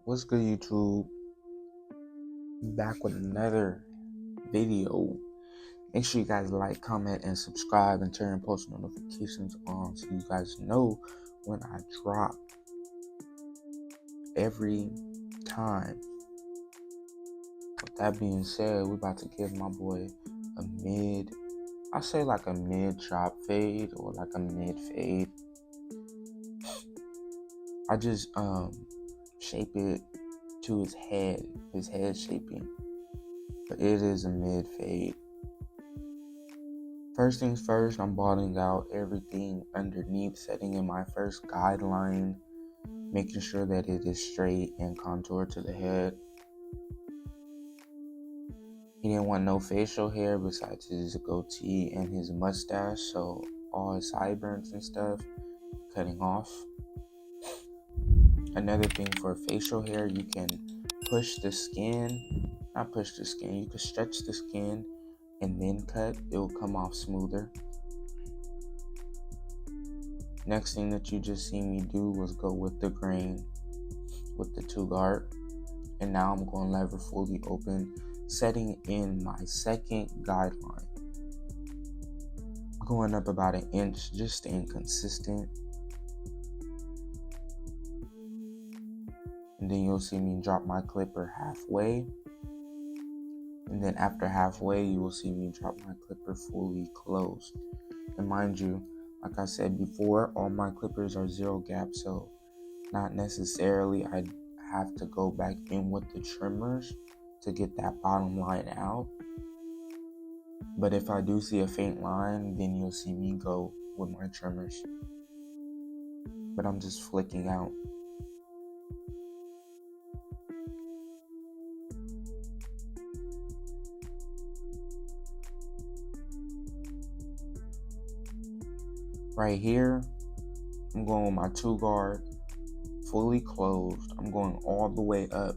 What's good, YouTube? Back with another video. Make sure you guys like, comment, and subscribe, and turn post notifications on so you guys know when I drop every time. With that being said, we're about to give my boy a mid chop fade or like a mid fade. I just shape it to his head shaping, but it is a mid fade. First things first, I'm bottoming out everything underneath, setting in my first guideline, making sure that it is straight and contoured to the head. He didn't want no facial hair besides his goatee and his mustache, so all his sideburns and stuff, cutting off. Another thing for facial hair, you can you can stretch the skin and then cut. It will come off smoother. Next thing that you just seen me do was go with the grain with the 2 guard, and now I'm going lever fully open, setting in my second guideline, going up about an inch, just staying consistent. And then you'll see me drop my clipper halfway, and then after halfway you will see me drop my clipper fully closed. And mind you, like I said before, all my clippers are 0 gap, so not necessarily I have to go back in with the trimmers to get that bottom line out. But if I do see a faint line, then you'll see me go with my trimmers. But I'm just flicking out. Right here, I'm going with my 2 guard, fully closed. I'm going all the way up,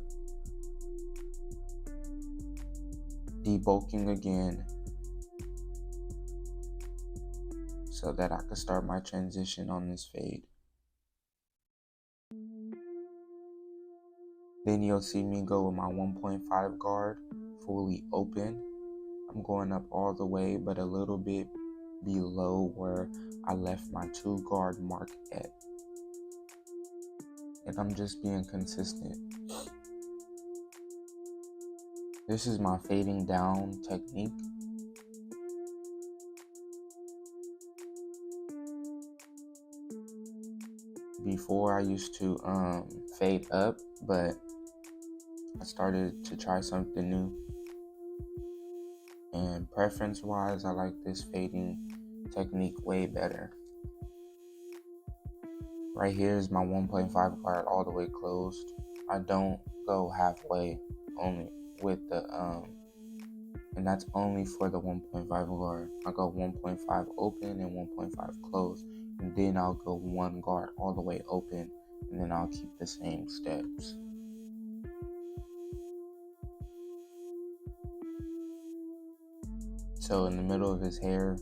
debulking again, so that I can start my transition on this fade. Then you'll see me go with my 1.5 guard, fully open. I'm going up all the way, but a little bit below where I left my 2 guard mark at. And I'm just being consistent. This is my fading down technique. Before I used to fade up, but I started to try something new. And preference wise, I like this fading technique way better. Right here is my 1.5 guard all the way closed. I don't go halfway, only with the and that's only for the 1.5 guard. I go 1.5 open and 1.5 closed, and then I'll go 1 guard all the way open, and then I'll keep the same steps. So in the middle of his hair,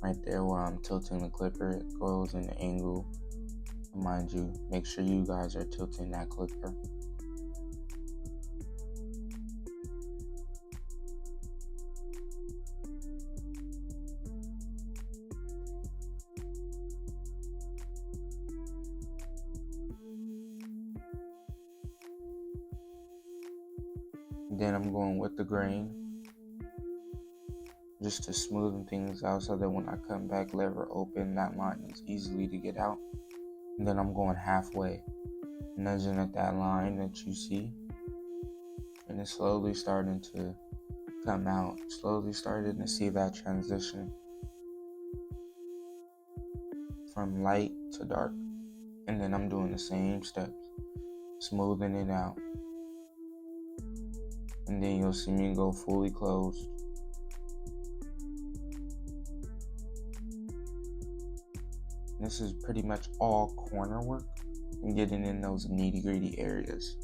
right there where I'm tilting the clipper, it goes in the angle. Mind you, make sure you guys are tilting that clipper. Then I'm going with the grain, just to smoothen things out so that when I come back lever open, that line is easily to get out. And then I'm going halfway, nudging at that line that you see, and it's slowly starting to come out, slowly starting to see that transition from light to dark. And then I'm doing the same steps, smoothing it out. And then you'll see me go fully closed. This is pretty much all corner work and getting in those nitty-gritty areas.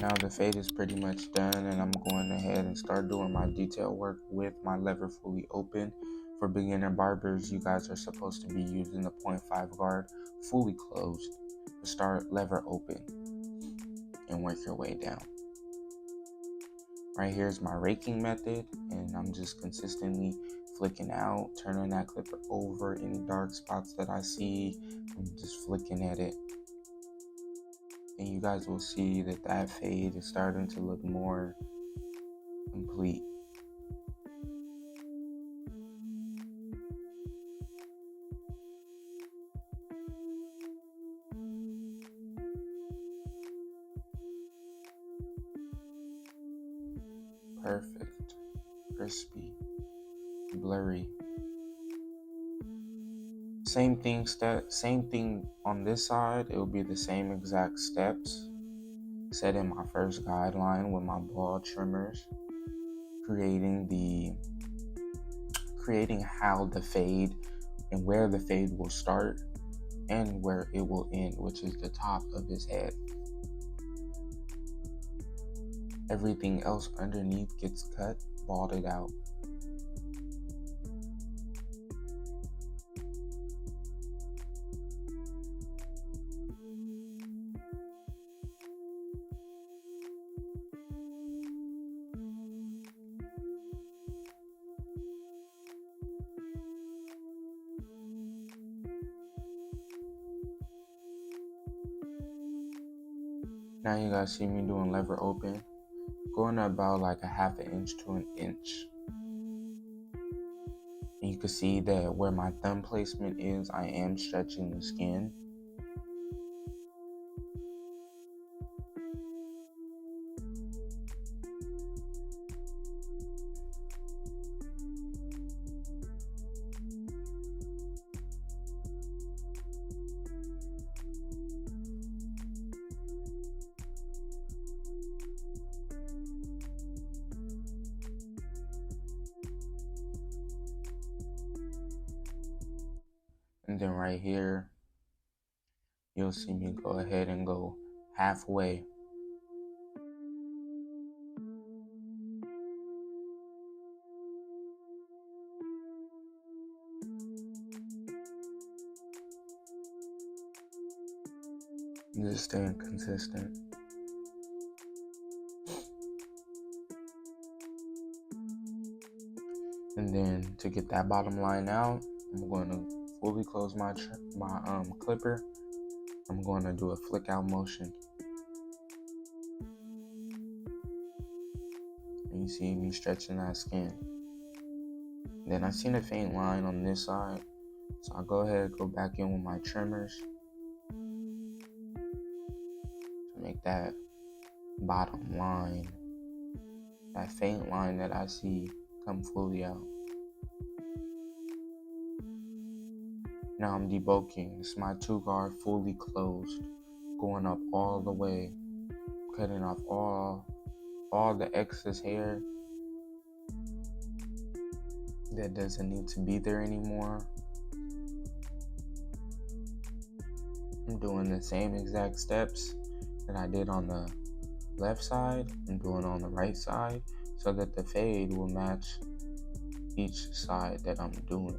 Now the fade is pretty much done, and I'm going ahead and start doing my detail work with my lever fully open. For beginner barbers, you guys are supposed to be using the 0.5 guard fully closed to start lever open and work your way down. Right here is my raking method, and I'm just consistently flicking out, turning that clipper over any dark spots that I see. I'm just flicking at it. And you guys will see that that fade is starting to look more complete. Perfect, crispy, blurry. Same thing on this side. It will be the same exact steps. Setting my first guideline with my ball trimmers, creating how the fade and where the fade will start and where it will end, which is the top of his head. Everything else underneath gets cut, balded out. Now you guys see me doing lever open, going about like a half an inch to an inch. And you can see that where my thumb placement is, I am stretching the skin. And then right here, you'll see me go ahead and go halfway. Just staying consistent. And then to get that bottom line out, I'm going to fully close my clipper. I'm going to do a flick out motion. And you see me stretching that skin. Then I seen a faint line on this side, so I'll go ahead and go back in with my trimmers to make that bottom line, that faint line that I see, come fully out. Now I'm debulking. It's my 2 guard fully closed, going up all the way, cutting off all the excess hair that doesn't need to be there anymore. I'm doing the same exact steps that I did on the left side. I'm doing on the right side so that the fade will match each side that I'm doing.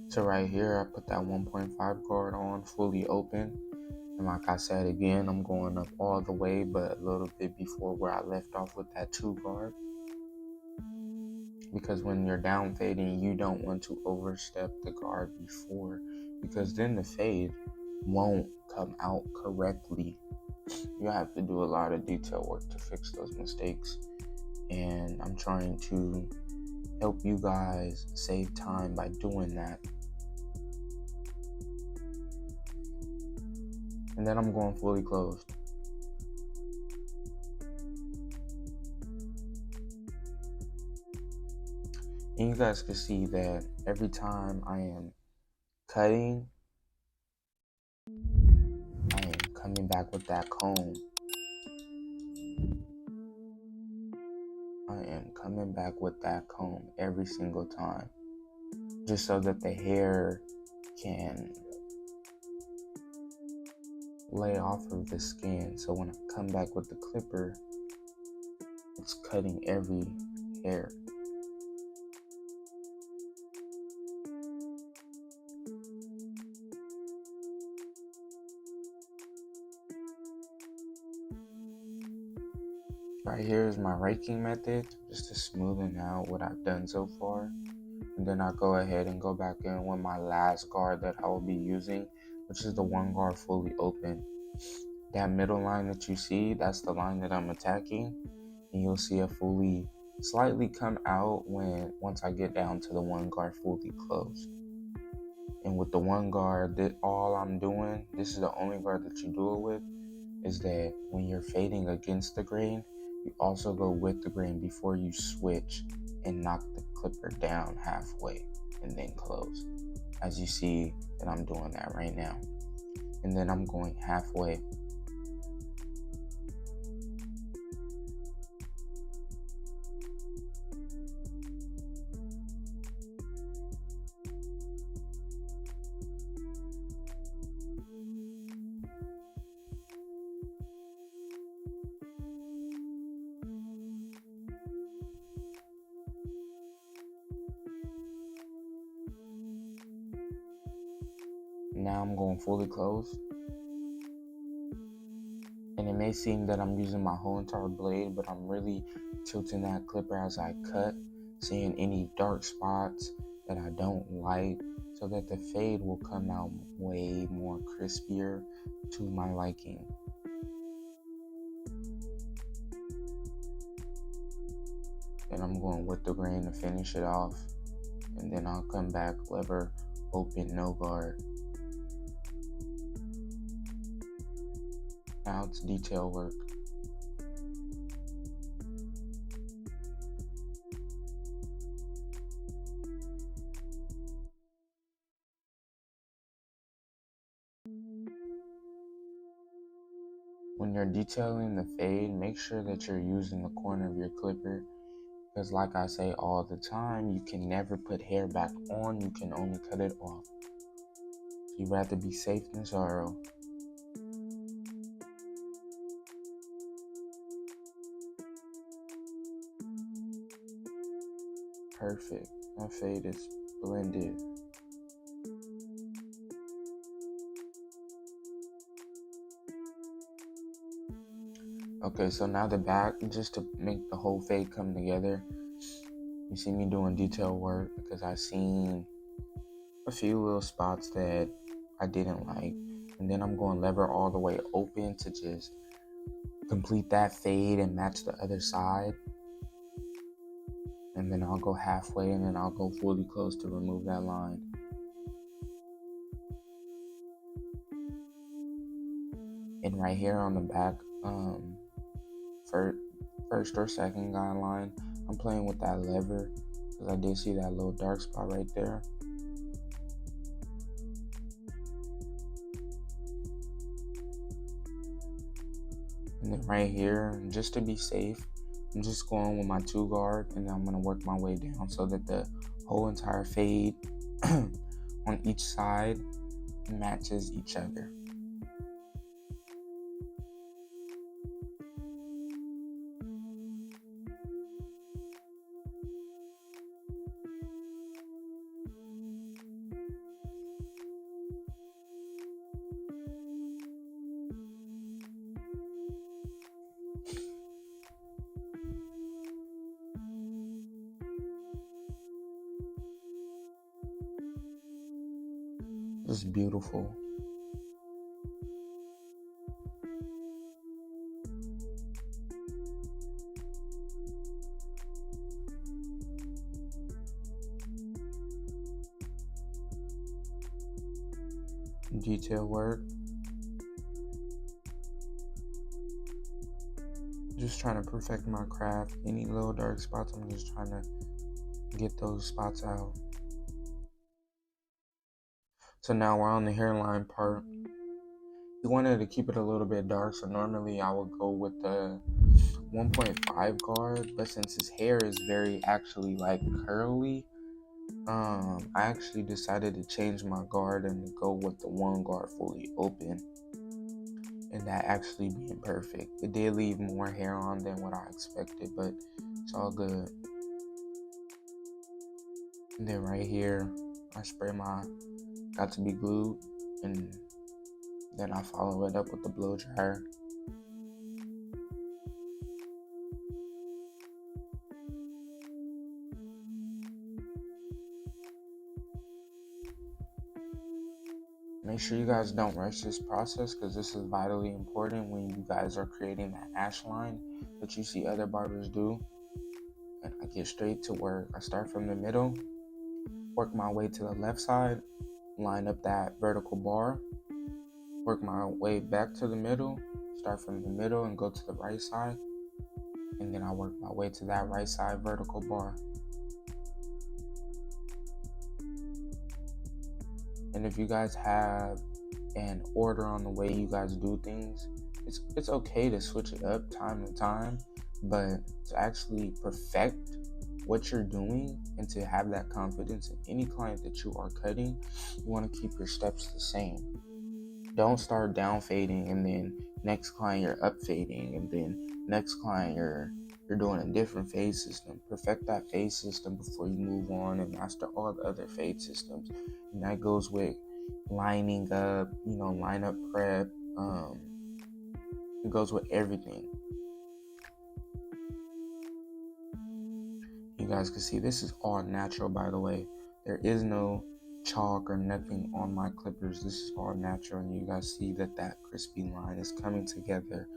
So right here, I put that 1.5 guard on fully open. And like I said again, I'm going up all the way, but a little bit before where I left off with that 2 guard. Because when you're down fading, you don't want to overstep the guard before, because then the fade won't come out correctly. You have to do a lot of detail work to fix those mistakes. And I'm trying to help you guys save time by doing that. And then I'm going fully closed. And you guys can see that every time I am cutting, I am coming back with that comb. I am coming back with that comb every single time, just so that the hair can lay off of the skin. So when I come back with the clipper, it's cutting every hair. Right here is my raking method, just to smoothen out what I've done so far. And then I'll go ahead and go back in with my last guard that I will be using, which is the one guard fully open. That middle line that you see, that's the line that I'm attacking. And you'll see a fully slightly come out once I get down to the one guard fully closed. And with the one guard, all I'm doing, this is the only guard that you do it with, is that when you're fading against the grain, you also go with the grain before you switch and knock the clipper down halfway and then close. As you see that I'm doing that right now. And then I'm going halfway. Now I'm going fully closed. And it may seem that I'm using my whole entire blade, but I'm really tilting that clipper as I cut, seeing any dark spots that I don't like, so that the fade will come out way more crispier to my liking. Then I'm going with the grain to finish it off, and then I'll come back lever open, no guard. Now it's detail work. When you're detailing the fade, make sure that you're using the corner of your clipper, because like I say all the time, you can never put hair back on, you can only cut it off. You'd rather be safe than sorrow. Perfect. My fade is blended. Okay, so now the back, just to make the whole fade come together, you see me doing detail work because I seen a few little spots that I didn't like. And then I'm going lever all the way open to just complete that fade and match the other side. And then I'll go halfway and then I'll go fully close to remove that line. And right here on the back, first or second guideline, I'm playing with that lever because I did see that little dark spot right there. And then right here, just to be safe, I'm just going with my 2 guard, and then I'm going to work my way down so that the whole entire fade on each side matches each other. Just beautiful. Detail work. Just trying to perfect my craft. Any little dark spots, I'm just trying to get those spots out. So now we're on the hairline part. We wanted to keep it a little bit dark, so normally I would go with the 1.5 guard, but since his hair is very actually like curly, I actually decided to change my guard and go with the 1 guard fully open, and that actually being perfect. It did leave more hair on than what I expected, but it's all good. And then right here, I spray my got to be glued, and then I follow it up with the blow dryer. Make sure you guys don't rush this process, because this is vitally important when you guys are creating that ash line that you see other barbers do. And I get straight to work. I start from the middle, work my way to the left side, line up that vertical bar, work my way back to the middle, start from the middle and go to the right side, and then I work my way to that right side vertical bar. And if you guys have an order on the way you guys do things, it's okay to switch it up time to time, but to actually perfect what you're doing and to have that confidence in any client that you are cutting, you want to keep your steps the same. Don't start down fading and then next client you're up fading, and then next client you're doing a different fade system. Perfect that fade system before you move on and master all the other fade systems. And that goes with lining up, line up prep. It goes with everything. You guys can see this is all natural, by the way. There is no chalk or nothing on my clippers. This is all natural, and you guys see that crispy line is coming together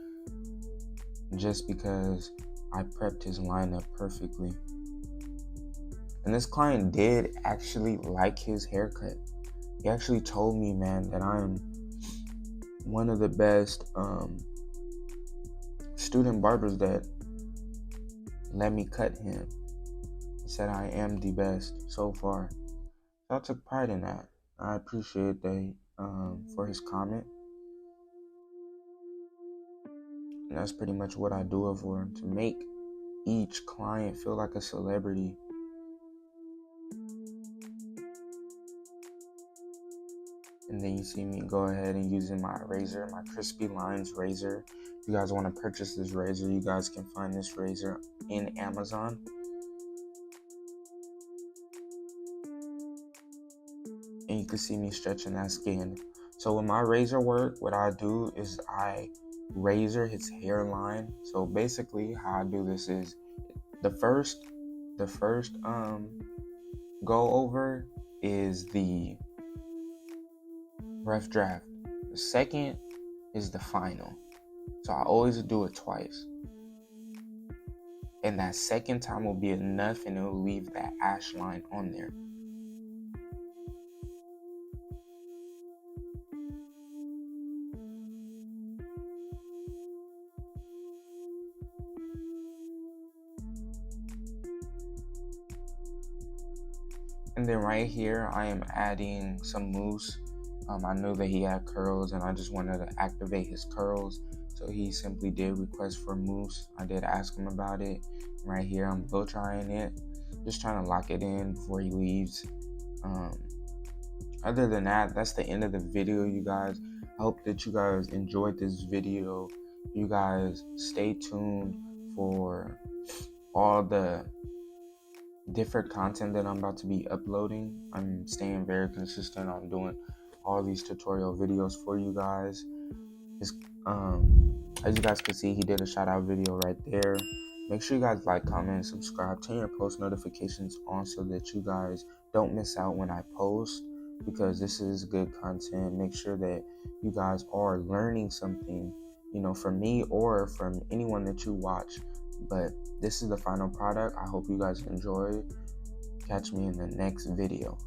just because I prepped his lineup perfectly. And this client did actually like his haircut. He actually told me, man, that I am one of the best student barbers that let me cut him. He said I am the best so far. So I took pride in that. I appreciate that for his comment. And that's pretty much what I do it for, to make each client feel like a celebrity. And then you see me go ahead and using my razor, my Crispy Lines razor. If you guys want to purchase this razor, you guys can find this razor in Amazon. And you can see me stretching that skin. So with my razor work, what I do is I razor his hairline. So basically how I do this is the first go over is the rough draft. The second is the final. So I always do it twice. And that second time will be enough, and it will leave that ash line on there. And then right here, I am adding some mousse. I knew that he had curls, and I just wanted to activate his curls. So he simply did request for mousse. I did ask him about it. Right here, I'm blow drying it, just trying to lock it in before he leaves. Other than that, that's the end of the video, you guys. I hope that you guys enjoyed this video. You guys stay tuned for all the different content that I'm about to be uploading. I'm staying very consistent on doing all these tutorial videos for you guys. As you guys can see, he did a shout out video right there. Make sure you guys like, comment, and subscribe. Turn your post notifications on so that you guys don't miss out when I post, because this is good content. Make sure that you guys are learning something, from me or from anyone that you watch. But this is the final product. I hope you guys enjoy. Catch me in the next video.